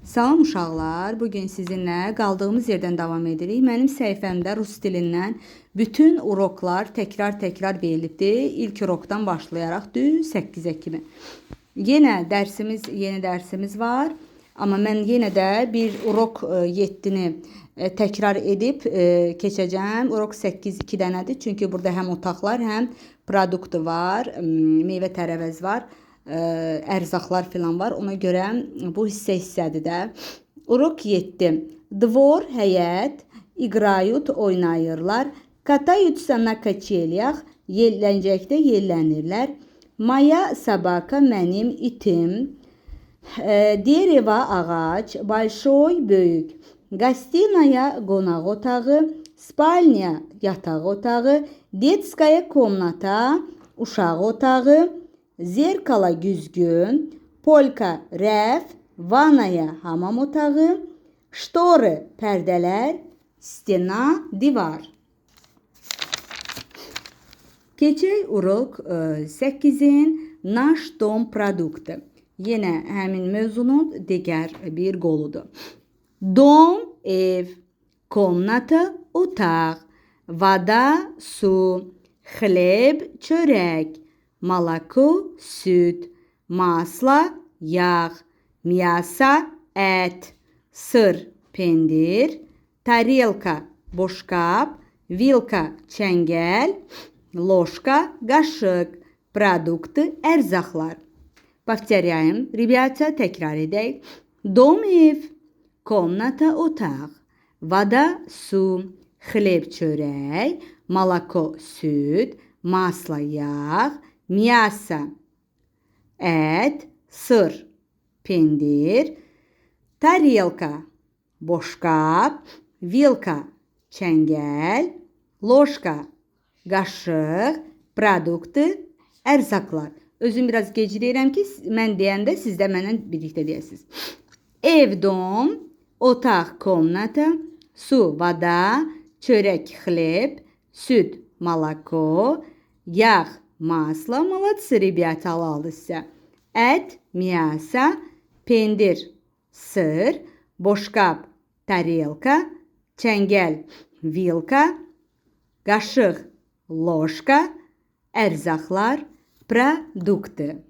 Salam uşaqlar, bugün sizinlə qaldığımız yerdən davam edirik. Mənim səhifəmdə rus dilindən bütün uroklar təkrar verilibdir. İlk urokdan başlayaraq düz 8-ə kimi. Yeni dərsimiz var. Amma mən yenə də bir urok 7-ni təkrar edib keçəcəm. Urok 8 2 dənədir. Çünki burada həm otaqlar, həm produktu var, meyvə tərəvəz var. Ərzaqlar filan var. Ona görə bu hissədir də. Urok 7. Dvor, həyət, igrayut, oynayırlar. Katayutsa na kaçelyах, yelləncəkdə yellənirlər. Maya sabaka, mənim itim. Derevo, ağac, большой, böyük. Gostinaya, qonaq otağı. Spalnya, yataq otağı. Detskaya komnata, uşaq otağı. Zerkala, güzgün. Polka, rəf. Vanaya, hamam otağı. Ştory, pərdələr. Stena, divar. Keçək urok 8-in Naş dom produktu. Yenə həmin mövzunun digər bir qoludur. Dom, ev. Komnata, otaq. Vada, su. Xleb, çörək. Malako, süt. Masla, yağ. Мясо, ət. Sır, pendir. Tarelka, boşqab. Vilka, çəngəl. Ложка, qaşıq. Produktu, ərzaqlar. Повторяем, ребята, təkrar edək. Dom, ev. Komnata, otaq. Vada, su. Xleb, çörək. Malako, süt. Masla, yağ. Мясо, ət. Sır, pendir. Tarelka, boşqab. Vilka, çəngəl. Ложка, qaşıq. Produktu, ərzaqlar. Özüm biraz gecirəyirəm ki, mən deyəndə siz də mənlə birlikdə deyəsiniz. Ev, dom. Otaq, komnata. Su, voda. Çörək, xleb. Süt, молоко. Yağ, масло. Молодцы, ребята, aldı sizə. Ət, мясо. Pendir, sır. Boşqab, tarelka. Çəngəl, vilka. Qaşıq, ложка. Ərzaqlar, produktu.